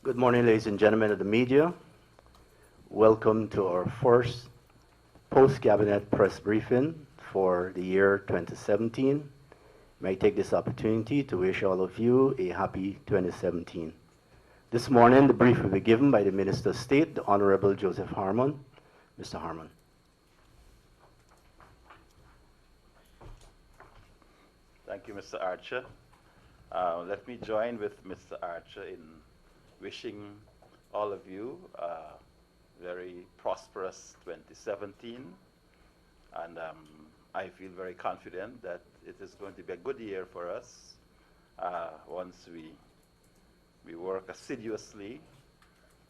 Good morning, ladies and gentlemen of the media. Welcome to our first post-cabinet press briefing for the year 2017. May I take this opportunity to wish all of you a happy 2017. This morning, the brief will be given by the Minister of State, the Honorable Joseph Harmon. Mr. Harmon. Thank you, Mr. Archer. Let me join with Mr. Archer in wishing all of you a very prosperous 2017. And I feel very confident that it is going to be a good year for us once we work assiduously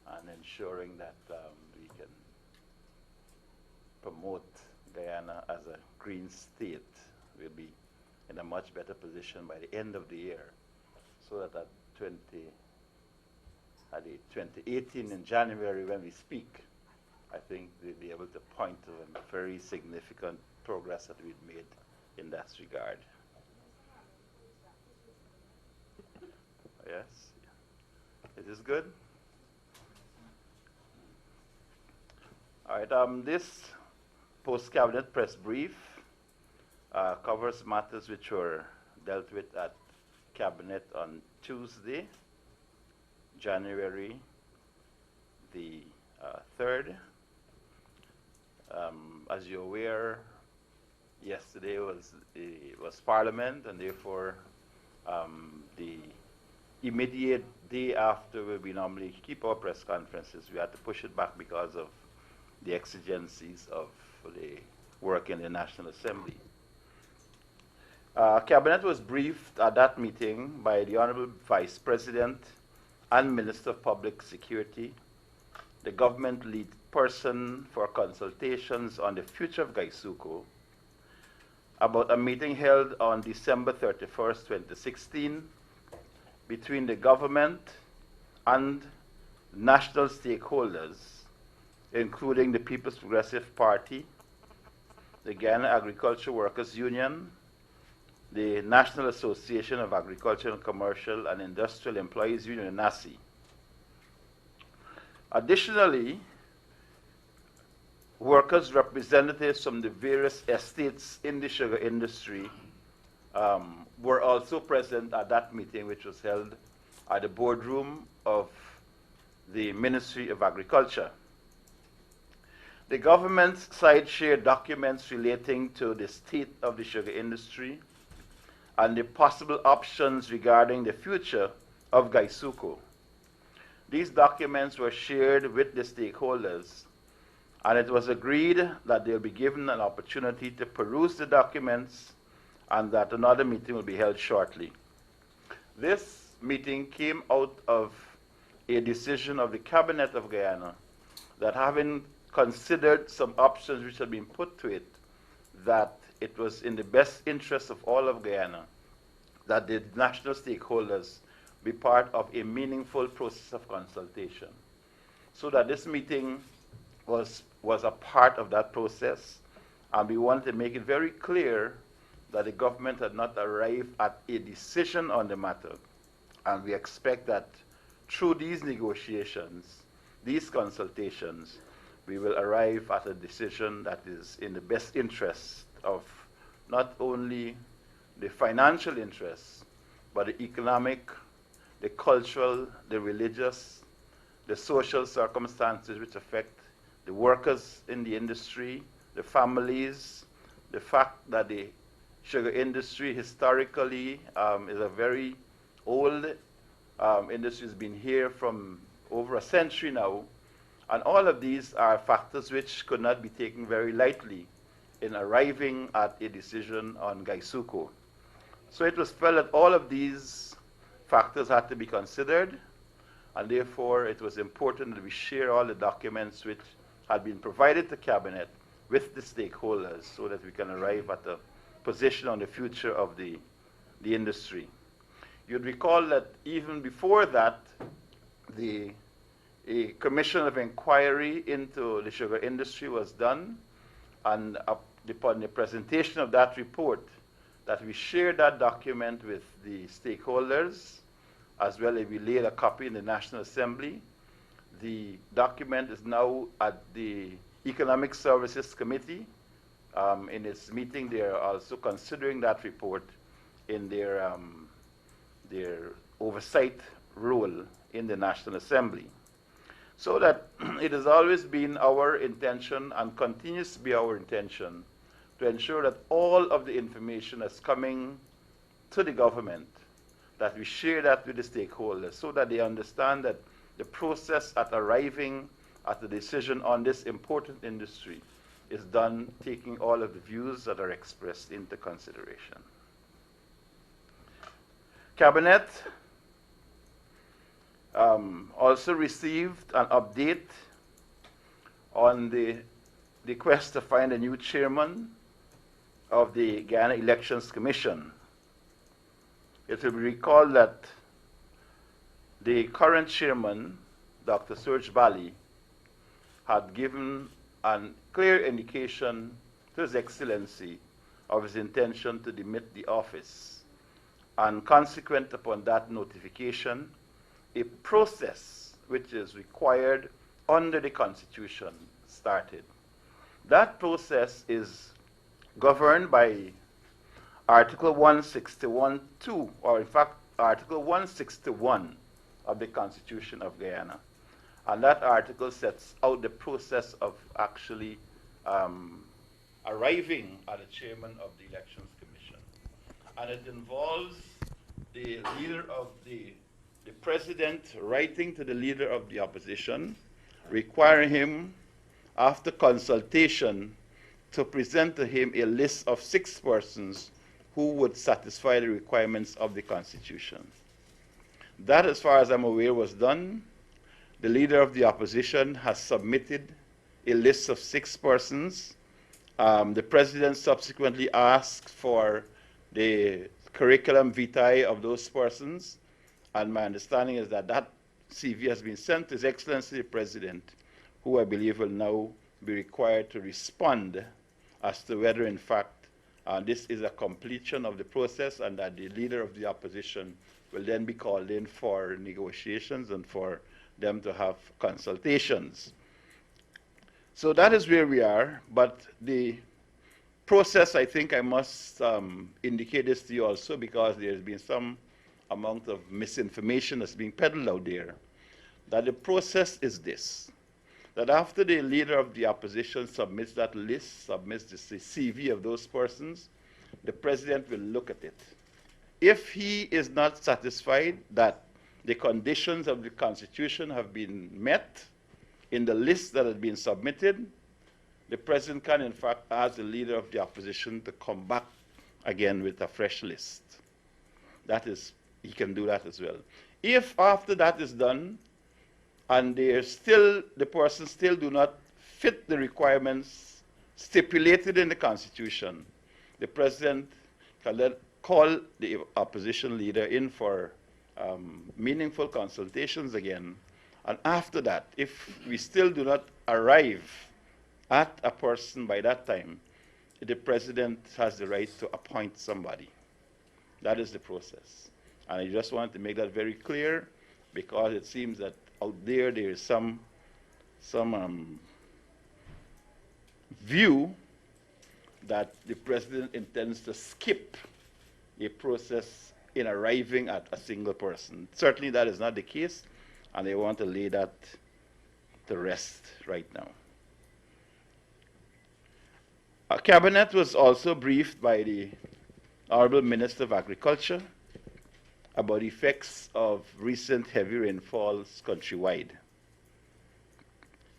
on ensuring that we can promote Guyana as a green state. We'll be in a much better position by the end of the year, so that at 2018 in January when we speak, I think we'll be able to point to a very significant progress that we've made in that regard. Yes, it is good. All right, this post-cabinet press brief covers matters which were dealt with at Cabinet on Tuesday, January the 3rd. As you're aware, yesterday was Parliament, and therefore the immediate day after where we normally keep our press conferences, we had to push it back because of the exigencies of the work in the National Assembly. Cabinet was briefed at that meeting by the Honorable Vice President and Minister of Public Security, the government lead person for consultations on the future of GECOM, about a meeting held on December 31st, 2016, between the government and national stakeholders, including the People's Progressive Party, the Guyana Agriculture Workers Union, the National Association of Agricultural, Commercial and Industrial Employees Union, NASI. Additionally, workers representatives from the various estates in the sugar industry were also present at that meeting, which was held at the boardroom of the Ministry of Agriculture. The government's side shared documents relating to the state of the sugar industry and the possible options regarding the future of GECOM. These documents were shared with the stakeholders, and it was agreed that they'll be given an opportunity to peruse the documents and that another meeting will be held shortly. This meeting came out of a decision of the Cabinet of Guyana that, having considered some options which had been put to it, that it was in the best interest of all of Guyana that the national stakeholders be part of a meaningful process of consultation. So that this meeting was a part of that process, and we wanted to make it very clear that the government had not arrived at a decision on the matter. And we expect that through these negotiations, these consultations, we will arrive at a decision that is in the best interest of not only the financial interests, but the economic, the cultural, the religious, the social circumstances which affect the workers in the industry, the families, the fact that the sugar industry historically is a very old industry, has been here from over a century now. And all of these are factors which could not be taken very lightly in arriving at a decision on GECOM. So it was felt that all of these factors had to be considered, and therefore it was important that we share all the documents which had been provided to Cabinet with the stakeholders so that we can arrive at a position on the future of the industry. You'd recall that even before that, a commission of inquiry into the sugar industry was done, and upon the presentation of that report, that we shared that document with the stakeholders, as well as we laid a copy in the National Assembly. The document is now at the Economic Services Committee. In its meeting, they are also considering that report in their oversight role in the National Assembly. So that it has always been our intention and continues to be our intention to ensure that all of the information that's coming to the government, that we share that with the stakeholders so that they understand that the process at arriving at the decision on this important industry is done taking all of the views that are expressed into consideration. Cabinet also received an update on the quest to find a new chairman of the Guyana Elections Commission. It will be recalled that the current chairman, Dr. Serge Bali, had given a clear indication to His Excellency of his intention to demit the office. And consequent upon that notification, a process which is required under the Constitution started. That process is governed by Article 161(2), or in fact, Article 161 of the Constitution of Guyana. And that article sets out the process of actually arriving at a chairman of the Elections Commission. And it involves the leader of the president writing to the leader of the opposition, requiring him, after consultation, to present to him a list of 6 persons who would satisfy the requirements of the Constitution. That, as far as I'm aware, was done. The leader of the opposition has submitted a list of 6 persons. The president subsequently asked for the curriculum vitae of those persons, and my understanding is that that CV has been sent to His Excellency the President, who I believe will now be required to respond as to whether, in fact, this is a completion of the process and that the leader of the opposition will then be called in for negotiations and for them to have consultations. So that is where we are, but the process, I think I must indicate this to you also, because there's been some amount of misinformation that's being peddled out there, that the process is this, that after the leader of the opposition submits that list, submits the CV of those persons, the president will look at it. If he is not satisfied that the conditions of the Constitution have been met in the list that has been submitted, the president can, in fact, ask the leader of the opposition to come back again with a fresh list. That is, he can do that as well. If after that is done, and the persons still do not fit the requirements stipulated in the Constitution, the president can then call the opposition leader in for meaningful consultations again. And after that, if we still do not arrive at a person by that time, the president has the right to appoint somebody. That is the process. And I just want to make that very clear, because it seems that out there is some view that the president intends to skip a process in arriving at a single person. Certainly that is not the case, and I want to lay that to rest right now. Our cabinet was also briefed by the Honorable Minister of Agriculture about the effects of recent heavy rainfalls countrywide.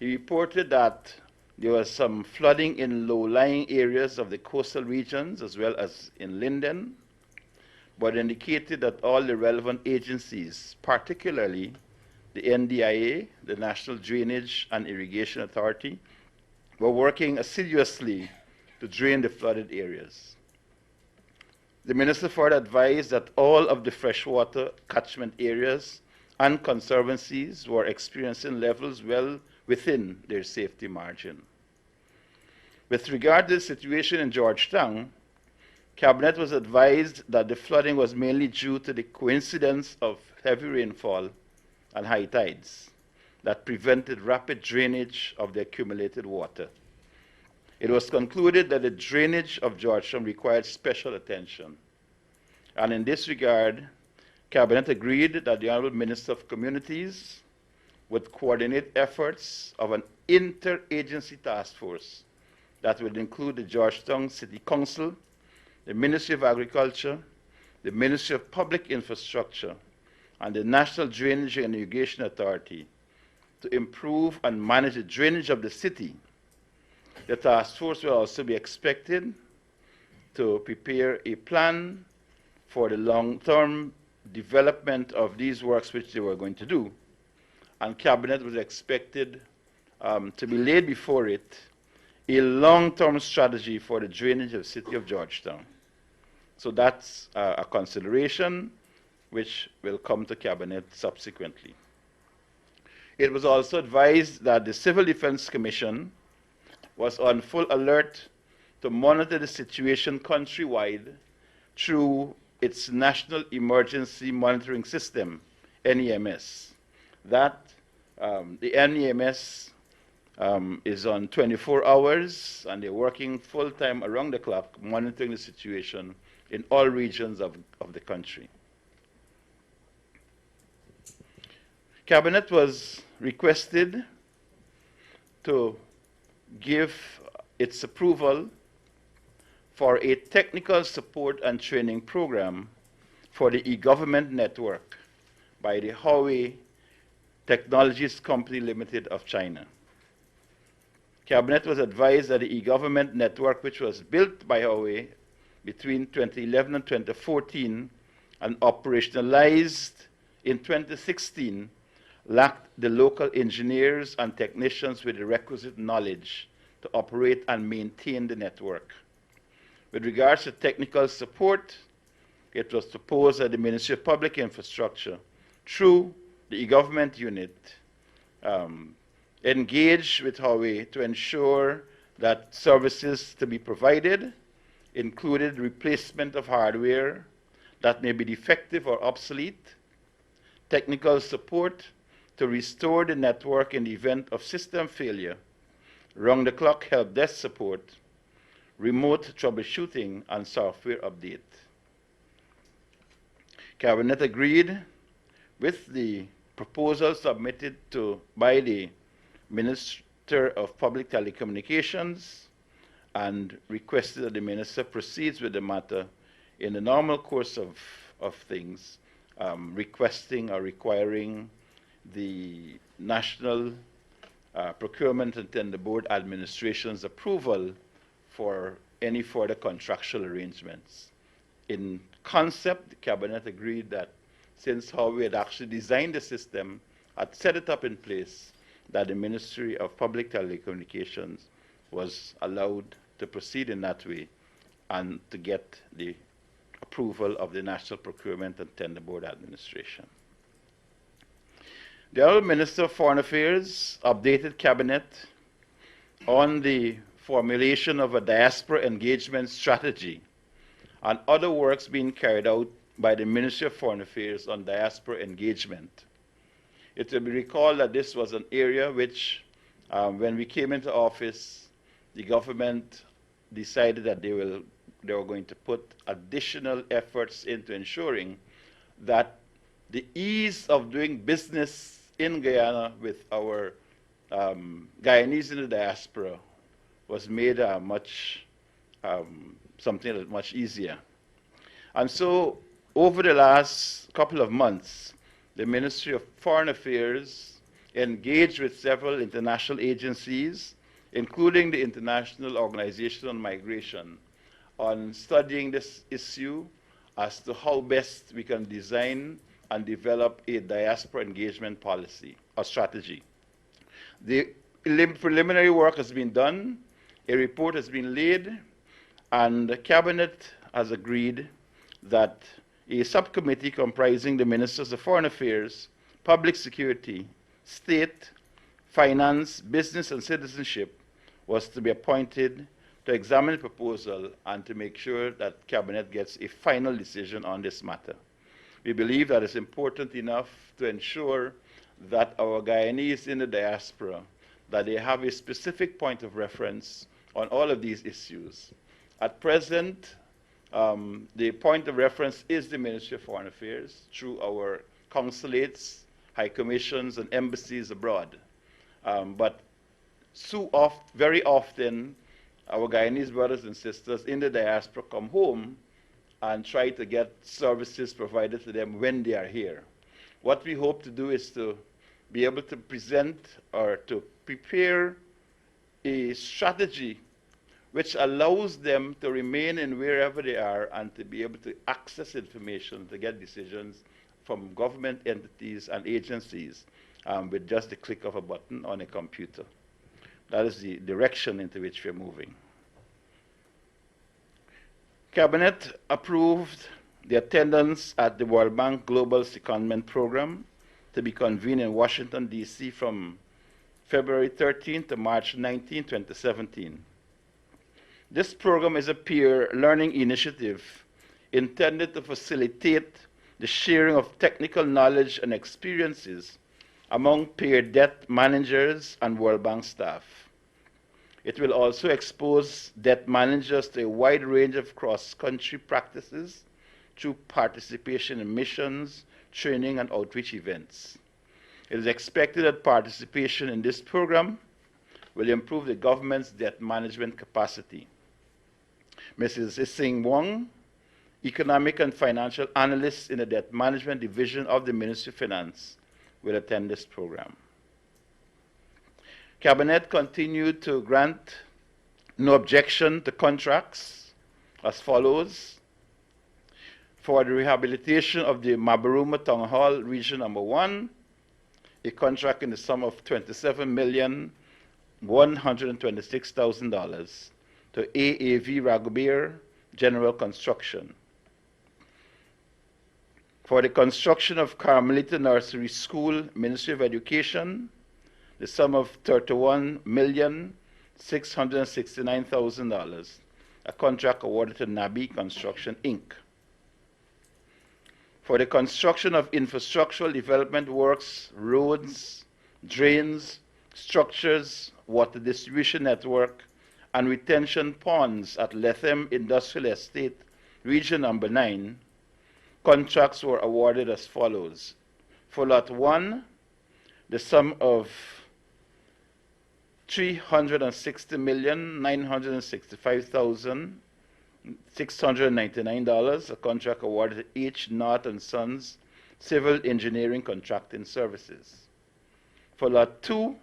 He reported that there was some flooding in low-lying areas of the coastal regions as well as in Linden, but indicated that all the relevant agencies, particularly the NDIA, the National Drainage and Irrigation Authority, were working assiduously to drain the flooded areas. The Minister further advised that all of the freshwater catchment areas and conservancies were experiencing levels well within their safety margin. With regard to the situation in Georgetown, Cabinet was advised that the flooding was mainly due to the coincidence of heavy rainfall and high tides that prevented rapid drainage of the accumulated water. It was concluded that the drainage of Georgetown required special attention. And in this regard, Cabinet agreed that the Honorable Minister of Communities would coordinate efforts of an interagency task force that would include the Georgetown City Council, the Ministry of Agriculture, the Ministry of Public Infrastructure, and the National Drainage and Irrigation Authority to improve and manage the drainage of the city. The task force will also be expected to prepare a plan for the long-term development of these works which they were going to do. And Cabinet was expected to be laid before it a long-term strategy for the drainage of the city of Georgetown. So that's a consideration which will come to Cabinet subsequently. It was also advised that the Civil Defense Commission was on full alert to monitor the situation countrywide through its National Emergency Monitoring System, NEMS. That, the NEMS is on 24 hours, and they're working full-time around the clock, monitoring the situation in all regions of the country. Cabinet was requested to give its approval for a technical support and training program for the e-government network by the Huawei Technologies Company Limited of China. Cabinet was advised that the e-government network, which was built by Huawei between 2011 and 2014 and operationalized in 2016, lacked the local engineers and technicians with the requisite knowledge to operate and maintain the network. With regards to technical support, it was proposed that the Ministry of Public Infrastructure, through the e-government unit, engage with Huawei to ensure that services to be provided included replacement of hardware that may be defective or obsolete, technical support to restore the network in the event of system failure, round-the-clock help desk support, remote troubleshooting, and software update. Cabinet agreed with the proposal submitted by the Minister of Public Telecommunications and requested that the Minister proceeds with the matter in the normal course of things, requesting or requiring the National Procurement and Tender Board Administration's approval for any further contractual arrangements. In concept, the Cabinet agreed that since Huawei had actually designed the system, had set it up in place, that the Ministry of Public Telecommunications was allowed to proceed in that way and to get the approval of the National Procurement and Tender Board Administration. The Honourable Minister of Foreign Affairs updated Cabinet on the formulation of a diaspora engagement strategy and other works being carried out by the Ministry of Foreign Affairs on diaspora engagement. It will be recalled that this was an area which, when we came into office, the government decided that they were going to put additional efforts into ensuring that the ease of doing business in Guyana with our Guyanese in the diaspora was made something that's much easier. And so over the last couple of months, the Ministry of Foreign Affairs engaged with several international agencies, including the International Organization on Migration, on studying this issue as to how best we can design and develop a diaspora engagement policy or strategy. The preliminary work has been done, a report has been laid, and the Cabinet has agreed that a subcommittee comprising the Ministers of Foreign Affairs, Public Security, State, Finance, Business, and Citizenship was to be appointed to examine the proposal and to make sure that Cabinet gets a final decision on this matter. We believe that it's important enough to ensure that our Guyanese in the diaspora, that they have a specific point of reference on all of these issues. At present, the point of reference is the Ministry of Foreign Affairs through our consulates, high commissions, and embassies abroad. But very often, our Guyanese brothers and sisters in the diaspora come home and try to get services provided to them when they are here. What we hope to do is to be able to present or to prepare a strategy which allows them to remain in wherever they are and to be able to access information to get decisions from government entities and agencies with just the click of a button on a computer. That is the direction into which we're moving. Cabinet approved the attendance at the World Bank Global Secondment Program to be convened in Washington, D.C. from February 13 to March 19, 2017. This program is a peer learning initiative intended to facilitate the sharing of technical knowledge and experiences among peer debt managers and World Bank staff. It will also expose debt managers to a wide range of cross-country practices through participation in missions, training, and outreach events. It is expected that participation in this program will improve the government's debt management capacity. Mrs. Ising Wong, Economic and Financial Analyst in the Debt Management Division of the Ministry of Finance, will attend this program. Cabinet continued to grant no objection to contracts as follows. For the rehabilitation of the Mabaruma Town Hall, Region Number 1, a contract in the sum of $27,126,000 to AAV Ragubir General Construction. For the construction of Carmelita Nursery School, Ministry of Education, the sum of $31,669,000, a contract awarded to Nabi Construction, Inc. For the construction of infrastructural development works, roads, drains, structures, water distribution network, and retention ponds at Lethem Industrial Estate, Region Number 9, contracts were awarded as follows. For Lot 1, the sum of $360,965,699, a contract awarded to H. Knott and Sons Civil Engineering Contracting Services. For Lot 2,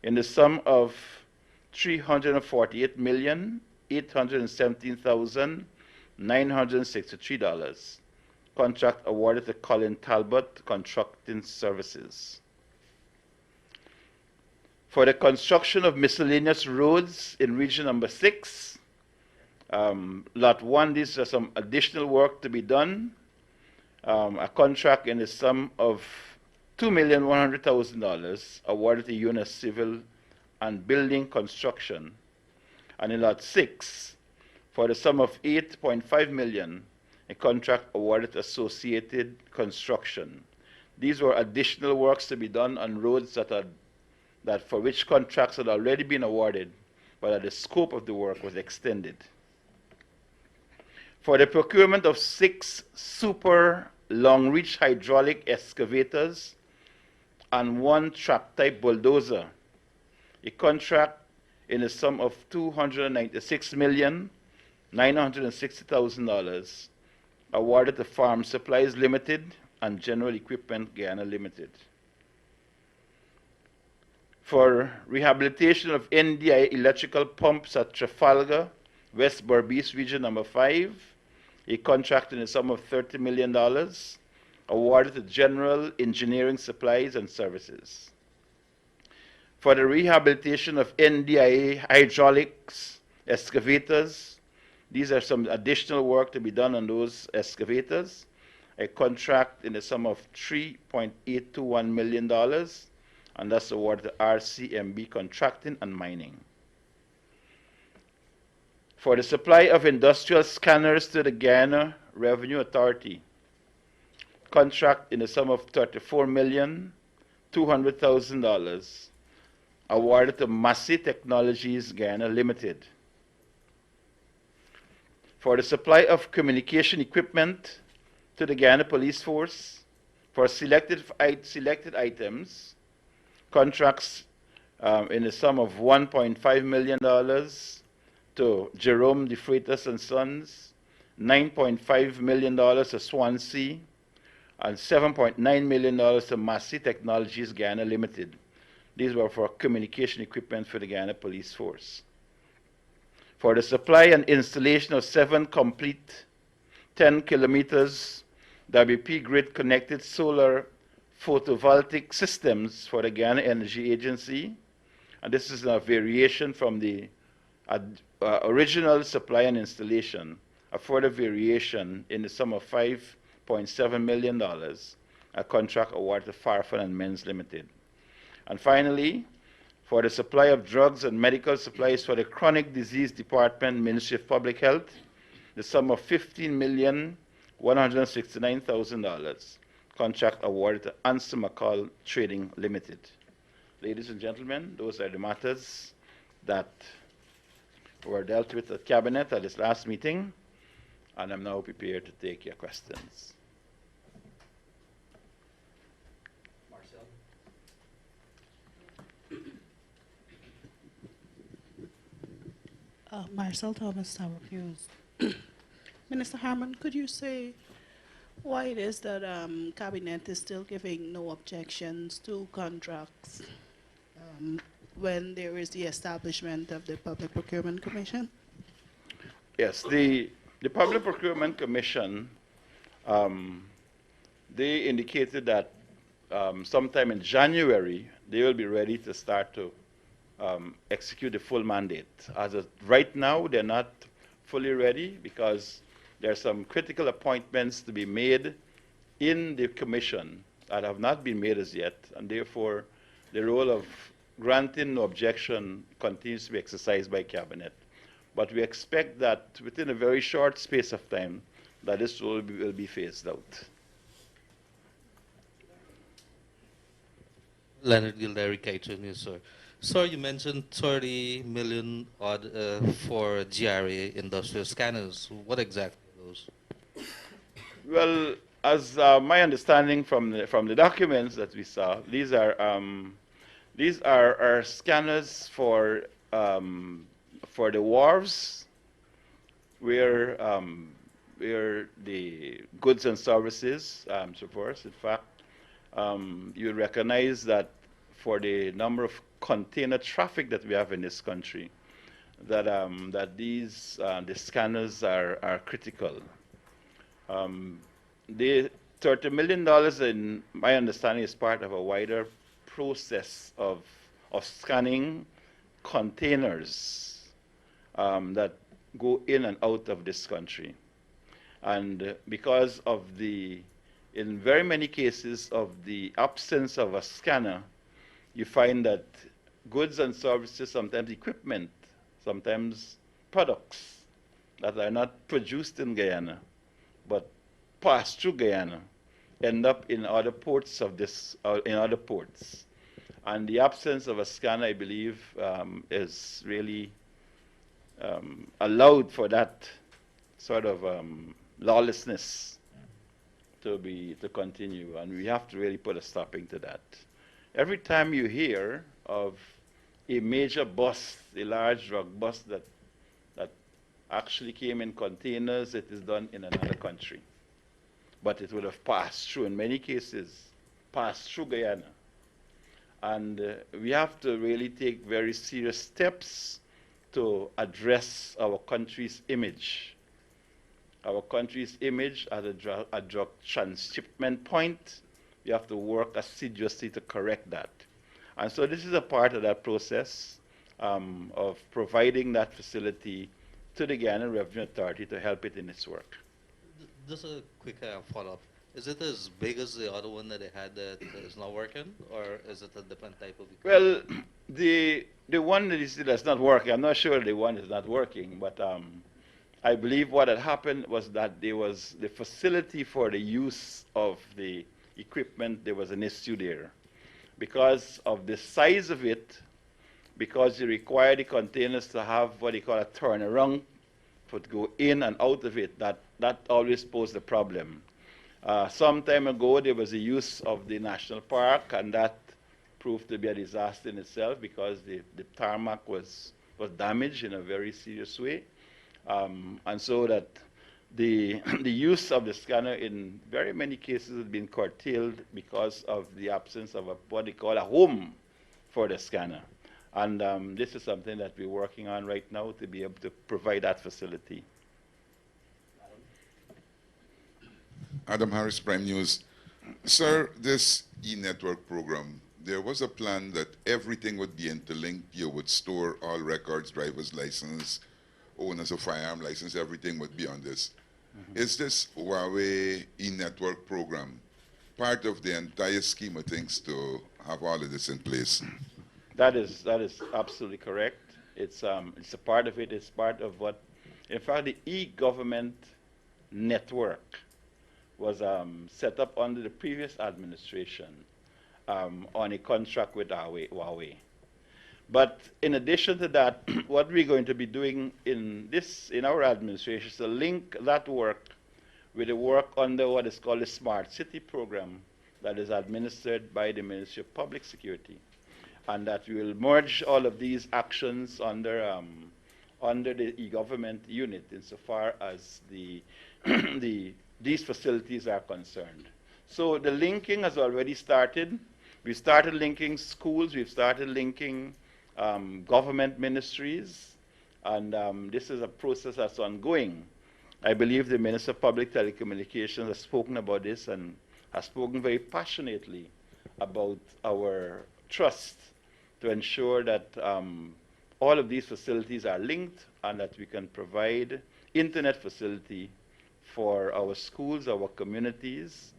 in the sum of $348,817,963, contract awarded to Colin Talbot Contracting Services. For the construction of miscellaneous roads in Region Number 6, Lot 1, these are some additional work to be done. A contract in the sum of $2,100,000 awarded to UNIS Civil and Building Construction. And in Lot 6, for the sum of $8.5 million, a contract awarded to Associated Construction. These were additional works to be done on roads that for which contracts had already been awarded, but that the scope of the work was extended. For the procurement of 6 super long-reach hydraulic excavators and 1 track-type bulldozer, a contract in the sum of $296,960,000 awarded to Farm Supplies Limited and General Equipment Guyana Limited. For rehabilitation of NDI electrical pumps at Trafalgar, West Berbice, Region Number 5, a contract in the sum of $30 million awarded to General Engineering Supplies and Services. For the rehabilitation of NDIA hydraulics excavators, these are some additional work to be done on those excavators, a contract in the sum of $3.821 million, and that's awarded to RCMB Contracting and Mining. For the supply of industrial scanners to the Guyana Revenue Authority, contract in the sum of $34,200,000 awarded to Massey Technologies Guyana Limited. For the supply of communication equipment to the Guyana Police Force for selected items, contracts in the sum of $1.5 million to Jerome De Freitas and Sons, $9.5 million to Swansea, and $7.9 million to Massey Technologies Guyana Limited. These were for communication equipment for the Guyana Police Force. For the supply and installation of 7 complete 10 kilometers WP grid connected solar photovoltaic systems for the Guyana Energy Agency, and this is a variation from the original supply and installation, a further variation in the sum of $5.7 million, a contract award to Farfan and Men's Limited. And finally, for the supply of drugs and medical supplies for the Chronic Disease Department, Ministry of Public Health, the sum of $15,169,000, contract awarded to Answer McCall Trading Limited. Ladies and gentlemen, those are the matters that were dealt with at Cabinet at this last meeting, and I'm now prepared to take your questions. Marcel Thomas, Tower Fuse. Minister Harmon, could you say why it is that Cabinet is still giving no objections to contracts when there is the establishment of the Public Procurement Commission? Yes, the Public Procurement Commission, they indicated that sometime in January, they will be ready to start to execute the full mandate. As of right now, they're not fully ready because there are some critical appointments to be made in the commission that have not been made as yet, and therefore the role of granting no objection continues to be exercised by Cabinet. But we expect that within a very short space of time that this role will be phased out. Leonard Gildari, Kaito News, sir. Sir, you mentioned 30 million odd for GRA industrial scanners. What exactly are those? Well, as my understanding from the documents that we saw, these are our scanners for the wharves, where the goods and services so forth. In fact, you recognize that for the number of container traffic that we have in this country, that these the scanners are critical. The $30 million, in my understanding, is part of a wider process of scanning containers that go in and out of this country. And because of in very many cases of the absence of a scanner, you find that goods and services, sometimes equipment, sometimes products that are not produced in Guyana, but pass through Guyana, end up in other ports of this, in other ports. And the absence of a scanner, I believe, is really allowed for that sort of lawlessness to continue, and we have to really put a stopping to that. Every time you hear of a major bust, a large drug bust that actually came in containers, it is done in another country. But it would have passed through, in many cases, passed through Guyana. And we have to really take very serious steps to address our country's image. Our country's image as a drug transshipment point. We have to work assiduously to correct that. And so this is a part of that process of providing that facility to the Guyana Revenue Authority to help it in its work. Just a quick follow-up. Is it as big as the other one that they had that is not working, or is it a different type of equipment? Well, the the one that's not working, I'm not sure the one is not working, but I believe what had happened was that there was the facility for the use of the equipment, there was an issue there. Because of the size of it, because you require the containers to have what they call a turnaround for to go in and out of it, that always posed a problem. Some time ago, there was a use of the national park, and that proved to be a disaster in itself because the tarmac was damaged in a very serious way. And so that the use of the scanner in very many cases has been curtailed because of the absence of what they call a home for the scanner. And this is something that we're working on right now to be able to provide that facility. Adam Harris, Prime News. Sir, this e-network program, there was a plan that everything would be interlinked. You would store all records, driver's license, owners of firearm license, everything would be on this. Is this Huawei e-network program part of the entire scheme of things to have all of this in place? That is absolutely correct. It's a part of it. It's part of what, in fact, the e-government network was set up under the previous administration on a contract with Huawei. But in addition to that, what we're going to be doing in our administration is to link that work with the work under what is called the Smart City program that is administered by the Ministry of Public Security. And that we will merge all of these actions under the e-government unit insofar as these facilities are concerned. So the linking has already started. We've started linking schools, we've started linking government ministries, and this is a process that's ongoing. I believe the Minister of Public Telecommunications has spoken about this and has spoken very passionately about our trust to ensure that all of these facilities are linked and that we can provide internet facility for our schools, our communities,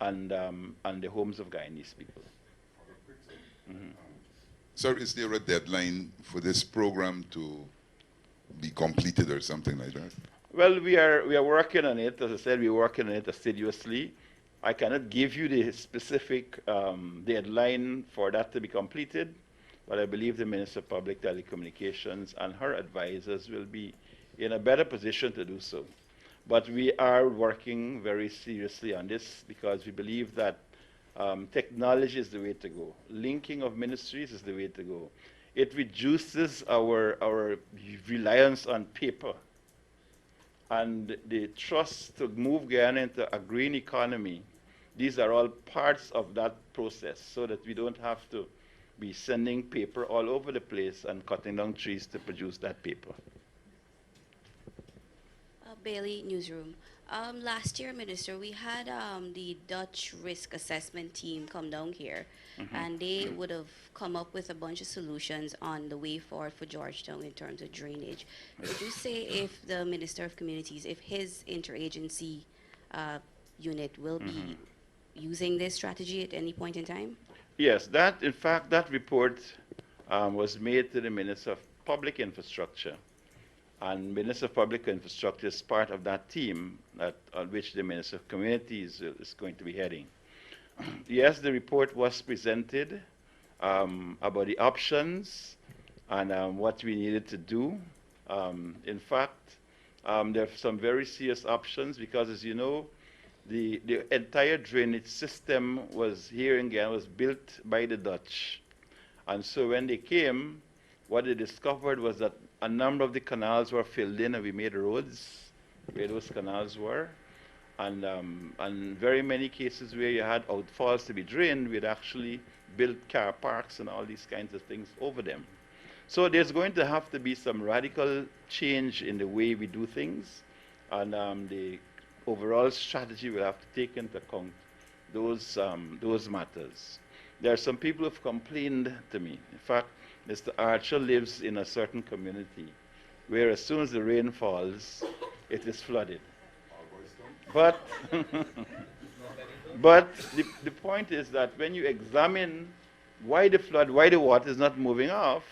and the homes of Guyanese people. Sir, is there a deadline for this program to be completed or something like that? Well, we are working on it. As I said, we're working on it assiduously. I cannot give you the specific deadline for that to be completed, but I believe the Minister of Public Telecommunications and her advisors will be in a better position to do so. But we are working very seriously on this because we believe that technology is the way to go. Linking of ministries is the way to go. It reduces our reliance on paper and the trust to move Guyana into a green economy. These are all parts of that process so that we don't have to be sending paper all over the place and cutting down trees to produce that paper. Bailey, Newsroom. Last year, Minister, we had the Dutch risk assessment team come down here, and they would have come up with a bunch of solutions on the way forward for Georgetown in terms of drainage. Would you say if the Minister of Communities, if his interagency unit will be using this strategy at any point in time? Yes, in fact, that report was made to the Minister of Public Infrastructure. And Minister of Public Infrastructure is part of that team on which the Minister of Communities is going to be heading. Yes, the report was presented about the options and what we needed to do. In fact, there are some very serious options because, as you know, the entire drainage system here in Guyana was built by the Dutch. And so when they came, what they discovered was that a number of the canals were filled in and we made roads where those canals were. And very many cases where you had outfalls to be drained, we'd actually built car parks and all these kinds of things over them. So there's going to have to be some radical change in the way we do things. And the overall strategy will have to take into account those matters. There are some people who've complained to me. In fact, Mr. Archer lives in a certain community where as soon as the rain falls, it is flooded. But, but the point is that when you examine why the water is not moving off,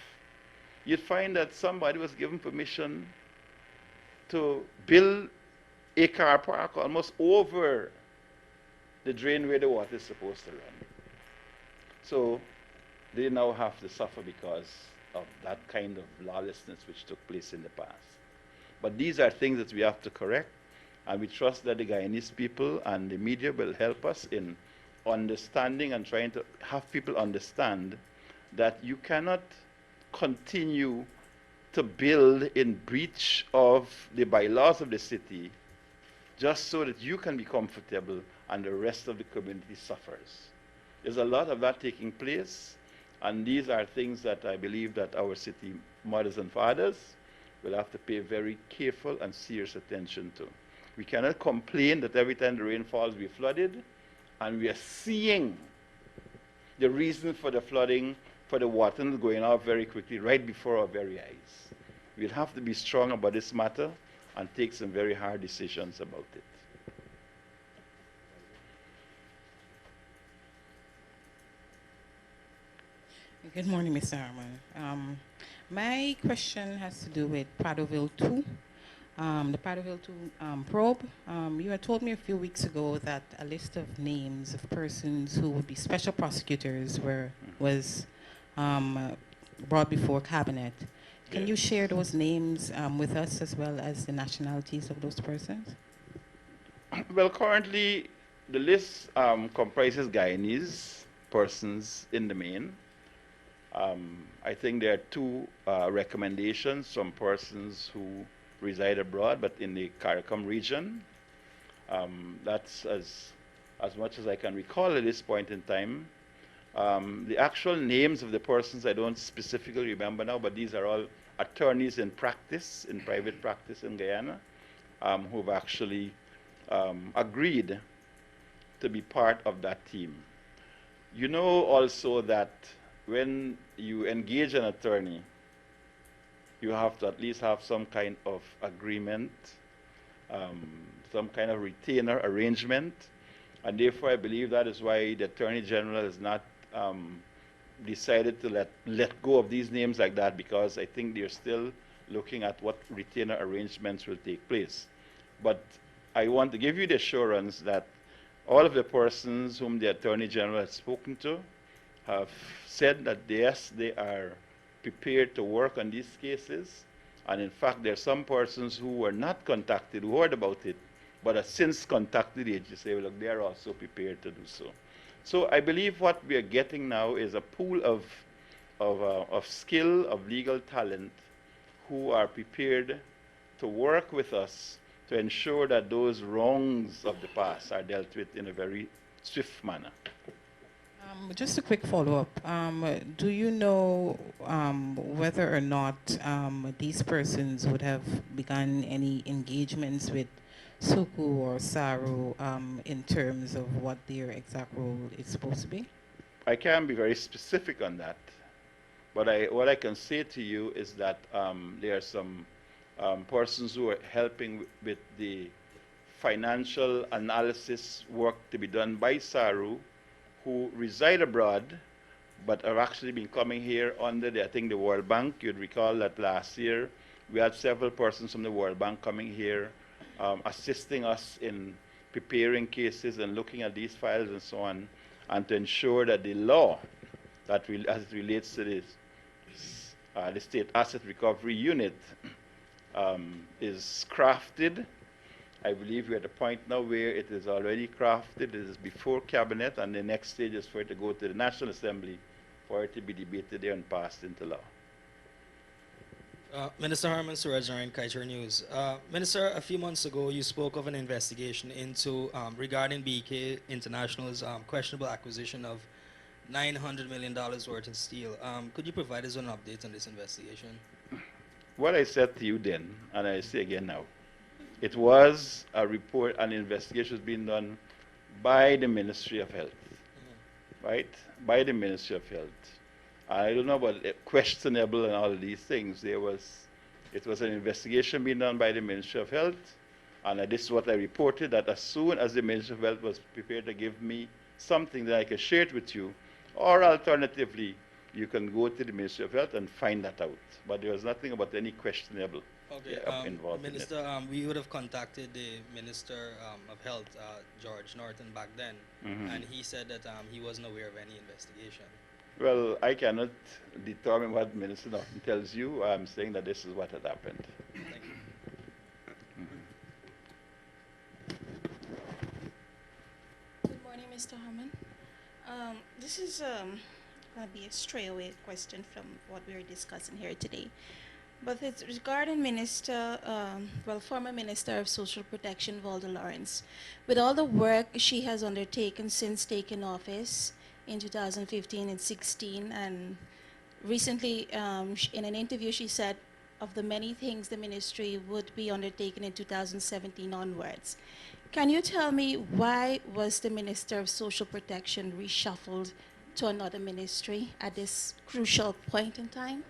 you'd find that somebody was given permission to build a car park almost over the drain where the water is supposed to run. So they now have to suffer because of that kind of lawlessness which took place in the past. But these are things that we have to correct, and we trust that the Guyanese people and the media will help us in understanding and trying to have people understand that you cannot continue to build in breach of the bylaws of the city just so that you can be comfortable and the rest of the community suffers. There's a lot of that taking place, and these are things that I believe that our city mothers and fathers will have to pay very careful and serious attention to. We cannot complain that every time the rain falls we flooded, and we are seeing the reason for the flooding, for the water going off very quickly right before our very eyes. We'll have to be strong about this matter and take some very hard decisions about it. Good morning, Mr. Harmon. My question has to do with Padoville 2, the Padoville 2 probe. You had told me a few weeks ago that a list of names of persons who would be special prosecutors was brought before cabinet. Can you share those names with us as well as the nationalities of those persons? Well, currently the list comprises Guyanese persons in the main. I think there are two recommendations from persons who reside abroad, but in the GECOM region. That's as much as I can recall at this point in time. The actual names of the persons I don't specifically remember now, but these are all attorneys in practice, in private practice in Guyana, who've actually agreed to be part of that team. You know also that when you engage an attorney, you have to at least have some kind of agreement, some kind of retainer arrangement, and therefore I believe that is why the Attorney General has not decided to let go of these names like that, because I think they're still looking at what retainer arrangements will take place. But I want to give you the assurance that all of the persons whom the Attorney General has spoken to have said that yes, they are prepared to work on these cases. And in fact, there are some persons who were not contacted, who heard about it, but have since contacted the agency. Well, look, they are also prepared to do so. So I believe what we are getting now is a pool of skill, of legal talent, who are prepared to work with us to ensure that those wrongs of the past are dealt with in a very swift manner. Just a quick follow-up. Do you know whether or not these persons would have begun any engagements with Suku or Saru in terms of what their exact role is supposed to be? I can't be very specific on that, but what I can say to you is that there are some persons who are helping with the financial analysis work to be done by Saru, who reside abroad, but are actually been coming here under I think the World Bank. You'd recall that last year we had several persons from the World Bank coming here, assisting us in preparing cases and looking at these files and so on, and to ensure that the law that as it relates to this, the State Asset Recovery Unit is crafted. I believe we're at a point now where it is already crafted. It is before cabinet, and the next stage is for it to go to the National Assembly for it to be debated there and passed into law. Minister Harmon, Suraj Narayan, Kaiser News. Minister, a few months ago you spoke of an investigation into regarding BK International's questionable acquisition of $900 million worth in steel. Could you provide us an update on this investigation? What I said to you then, and I say again now, it was a report, an investigation was being done by the Ministry of Health, right? By the Ministry of Health. I don't know about questionable and all of these things. It was an investigation being done by the Ministry of Health, and this is what I reported, that as soon as the Ministry of Health was prepared to give me something that I could share it with you, or alternatively, you can go to the Ministry of Health and find that out. But there was nothing about any questionable Okay, involved Minister, in it. we would have contacted the Minister of Health, George Norton, back then, and he said that he wasn't aware of any investigation. Well, I cannot determine what Minister Norton tells you. I'm saying that this is what had happened. Thank you. Good morning, Mr. Harmon. This is going to be a stray-away question from what we are discussing here today. But it's regarding former Minister of Social Protection, Valda Lawrence. With all the work she has undertaken since taking office in 2015 and 16, and recently in an interview she said of the many things the ministry would be undertaking in 2017 onwards. Can you tell me why was the Minister of Social Protection reshuffled to another ministry at this crucial point in time?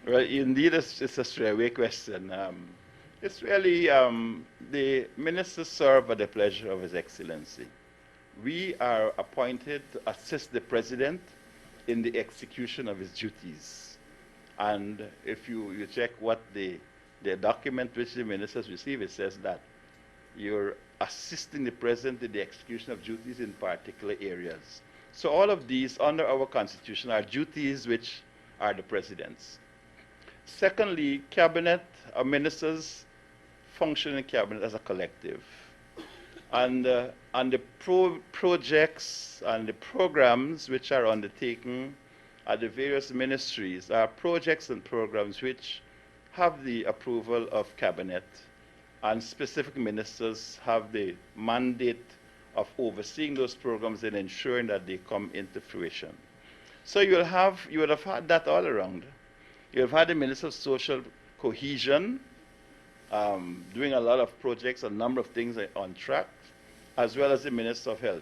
Well, indeed, it's a straightaway question. It's really the ministers serve at the pleasure of His Excellency. We are appointed to assist the President in the execution of his duties. And if you check what the document which the ministers receive, it says that you're assisting the President in the execution of duties in particular areas. So all of these, under our Constitution, are duties which are the President's. Secondly, cabinet, ministers function in cabinet as a collective. And the projects and the programs which are undertaken at the various ministries are projects and programs which have the approval of cabinet, and specific ministers have the mandate of overseeing those programs and ensuring that they come into fruition. So you would have had that all around. You have had the Minister of Social Cohesion doing a lot of projects, a number of things on track, as well as the Minister of Health.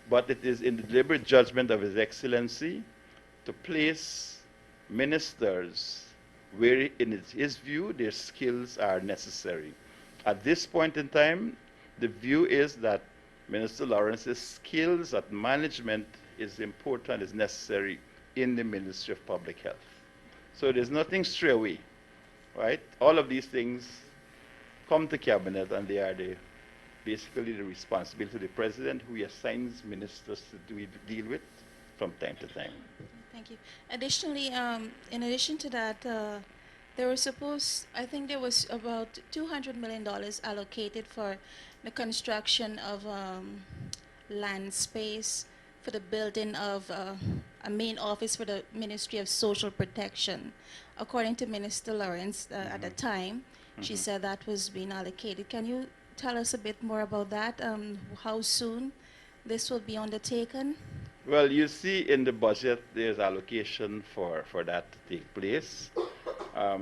But it is in the deliberate judgment of His Excellency to place ministers where, in his view, their skills are necessary. At this point in time, the view is that Minister Lawrence's skills at management is important, is necessary in the Ministry of Public Health. So there's nothing stray away, right? All of these things come to cabinet, and they are basically the responsibility of the President, who he assigns ministers to deal with from time to time. Thank you. Additionally, in addition to that, there was I think there was about $200 million allocated for the construction of land space for the building of a main office for the Ministry of Social Protection. According to Minister Lawrence at the time, she said that was being allocated. Can you tell us a bit more about that? How soon this will be undertaken? Well, you see in the budget there's allocation for that to take place.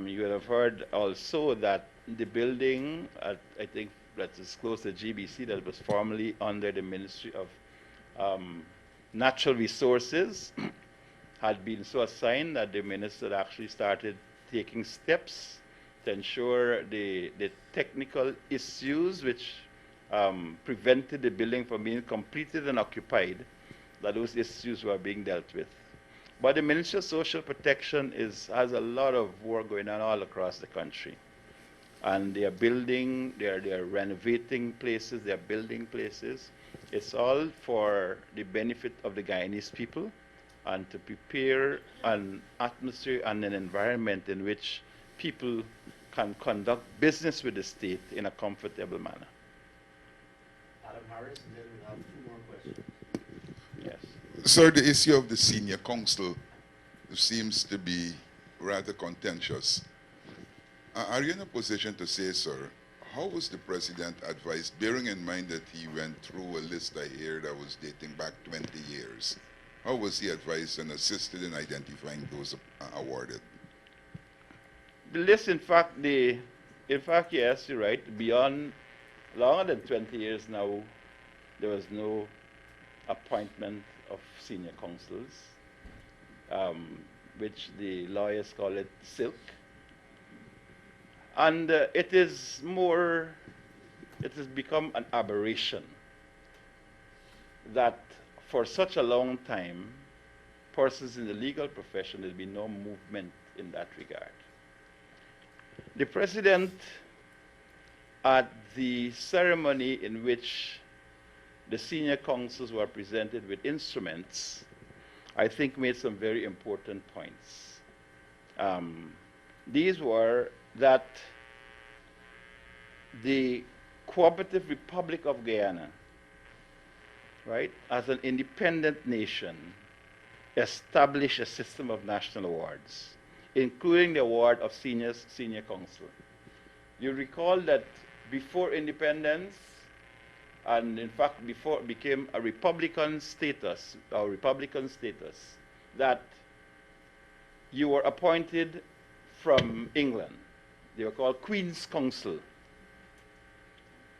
You would have heard also that the building, I think that is close to GBC, that was formerly under the Ministry of Natural Resources, had been so assigned that the minister actually started taking steps to ensure the technical issues which prevented the building from being completed and occupied, that those issues were being dealt with. But the Ministry of Social Protection has a lot of work going on all across the country. And they are building, they are renovating places, they are building places. It's all for the benefit of the Guyanese people and to prepare an atmosphere and an environment in which people can conduct business with the state in a comfortable manner. Adam Harris, and then we have two more questions. Yes. Sir, the issue of the senior council seems to be rather contentious. Are you in a position to say, sir, how was the president advised, bearing in mind that he went through a list I hear that was dating back 20 years? How was he advised and assisted in identifying those awarded? The list, in fact, yes, you're right. Beyond longer than 20 years now, there was no appointment of senior counsels, which the lawyers call it silk. And it has become an aberration that for such a long time, persons in the legal profession, there'll be no movement in that regard. The president, at the ceremony in which the senior counsels were presented with instruments, I think made some very important points. These were that the Cooperative Republic of Guyana, right, as an independent nation, established a system of national awards, including the award of senior counsel. You recall that before independence, and in fact before it became a Republican status, that you were appointed from England. They were called Queen's Counsel.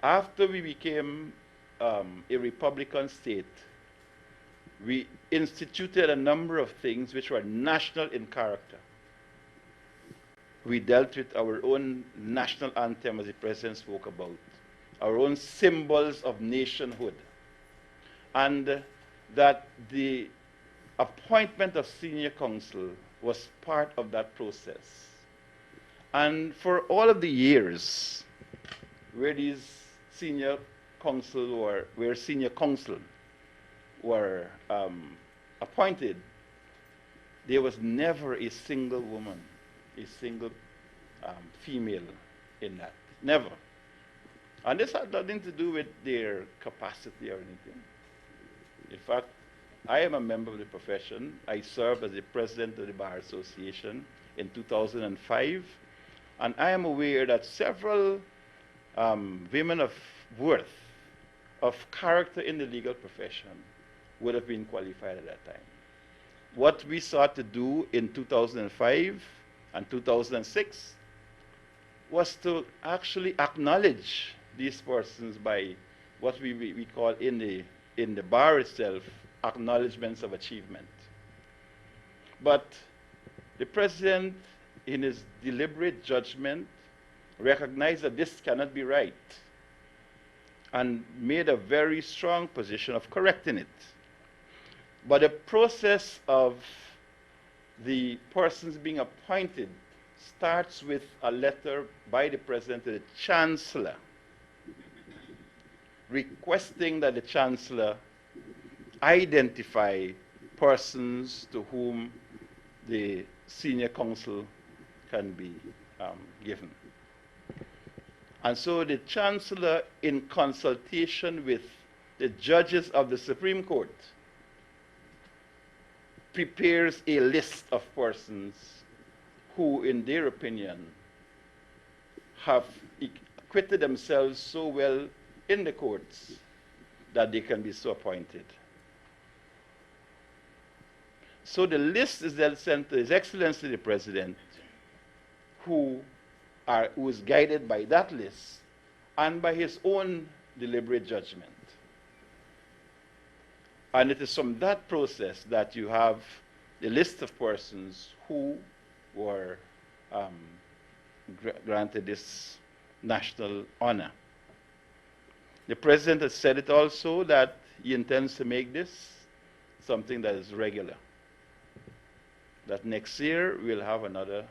After we became a Republican state, we instituted a number of things which were national in character. We dealt with our own national anthem, as the president spoke about, our own symbols of nationhood, and that the appointment of senior counsel was part of that process. And for all of the years where these senior counsel were appointed, there was never a single woman, a single female in that. Never. And this had nothing to do with their capacity or anything. In fact, I am a member of the profession. I served as the president of the Bar Association in 2005. And I am aware that several women of worth, of character in the legal profession, would have been qualified at that time. What we sought to do in 2005 and 2006 was to actually acknowledge these persons by what we call in the bar itself acknowledgements of achievement. But the president, in his deliberate judgment, recognized that this cannot be right and made a very strong position of correcting it. But the process of the persons being appointed starts with a letter by the president to the chancellor, requesting that the chancellor identify persons to whom the senior counsel can be given. And so the chancellor, in consultation with the judges of the Supreme Court, prepares a list of persons who, in their opinion, have acquitted themselves so well in the courts that they can be so appointed. So the list is then sent to His Excellency the President, who is guided by that list and by his own deliberate judgment. And it is from that process that you have the list of persons who were granted this national honor. The President has said it also that he intends to make this something that is regular. That next year we'll have another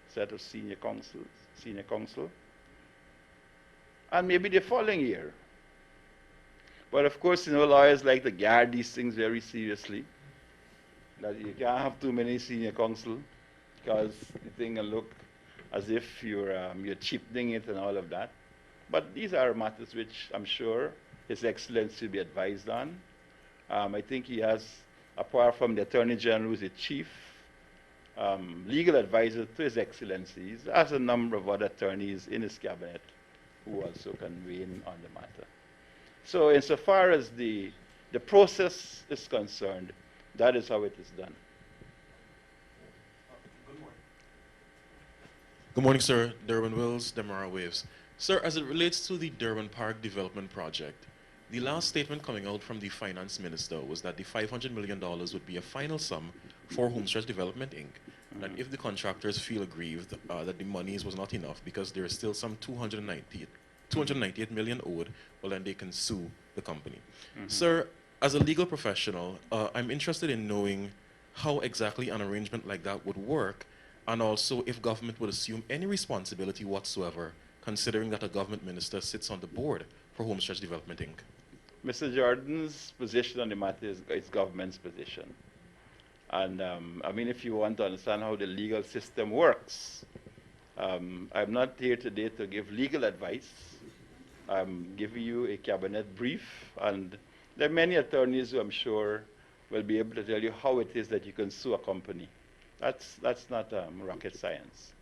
set of senior counsel, and maybe the following year. But of course, you know, lawyers like to guard these things very seriously. That you can't have too many senior counsel because the thing will look as if you're cheapening it and all of that. But these are matters which I'm sure His Excellency will be advised on. I think he has, apart from the Attorney General, who's the chief legal advisor to His Excellency, he has a number of other attorneys in his cabinet who also can weigh in on the matter. So insofar as the process is concerned, that is how it is done. Good morning, sir. Derwin Wills, Demara Waves. Sir, as it relates to the Durban Park Development Project, the last statement coming out from the Finance Minister was that the $500 million would be a final sum for Homestretch Development, Inc. That if the contractors feel aggrieved that the monies was not enough because there is still some 298 million owed, well then they can sue the company. Sir, as a legal professional, I'm interested in knowing how exactly an arrangement like that would work, and also if government would assume any responsibility whatsoever, considering that a government minister sits on the board for Homestretch Development, Inc. Mr. Jordan's position on the matter is government's position. And I mean, if you want to understand how the legal system works, I'm not here today to give legal advice. I'm giving you a cabinet brief, and there are many attorneys who I'm sure will be able to tell you how it is that you can sue a company. That's not rocket science.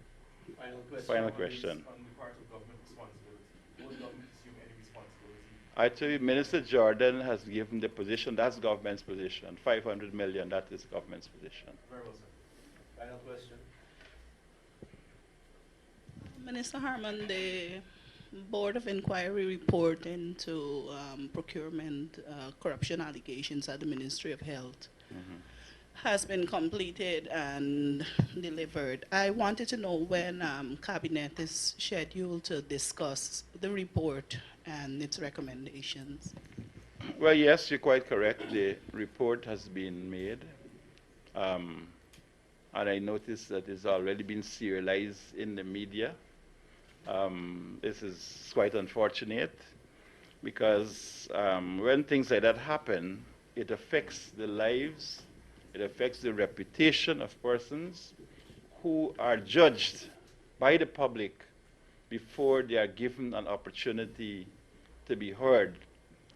Final question. On the part of government responsibility. Would government assume any responsibility? Actually, Minister Jordan has given the position, that's government's position. 500 million, that is government's position. Very well, sir. Final question. Minister Harmon, the Board of Inquiry report into procurement corruption allegations at the Ministry of Health has been completed and delivered. I wanted to know when Cabinet is scheduled to discuss the report and its recommendations. Well, yes, you're quite correct. The report has been made. And I noticed that it's already been serialized in the media. This is quite unfortunate because when things like that happen, it affects the lives, it affects the reputation of persons who are judged by the public before they are given an opportunity to be heard,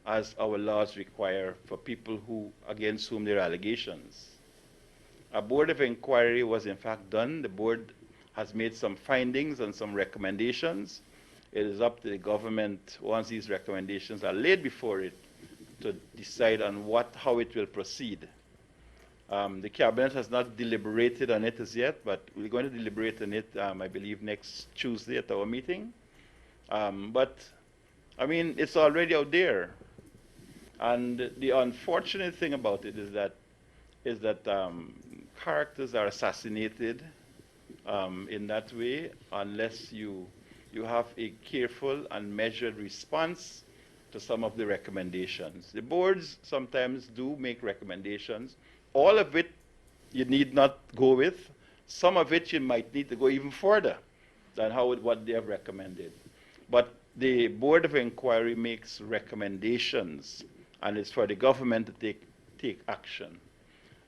as our laws require for people against whom there are allegations. A board of inquiry was in fact done. The board has made some findings and some recommendations. It is up to the government, once these recommendations are laid before it, to decide on how it will proceed. The cabinet has not deliberated on it as yet, but we're going to deliberate on it, I believe, next Tuesday at our meeting. But, I mean, it's already out there. And the unfortunate thing about it is that characters are assassinated in that way unless you have a careful and measured response to some of the recommendations. The boards sometimes do make recommendations. All of it you need not go with. Some of it you might need to go even further than what they have recommended. But the Board of Inquiry makes recommendations, and it's for the government to take action.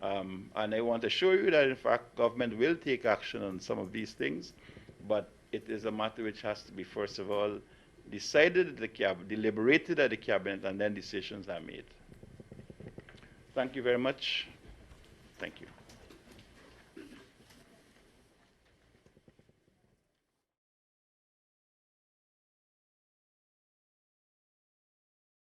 And I want to assure you that, in fact, government will take action on some of these things, but it is a matter which has to be, first of all, decided at the cabinet, deliberated at the cabinet, and then decisions are made. Thank you very much. Thank you.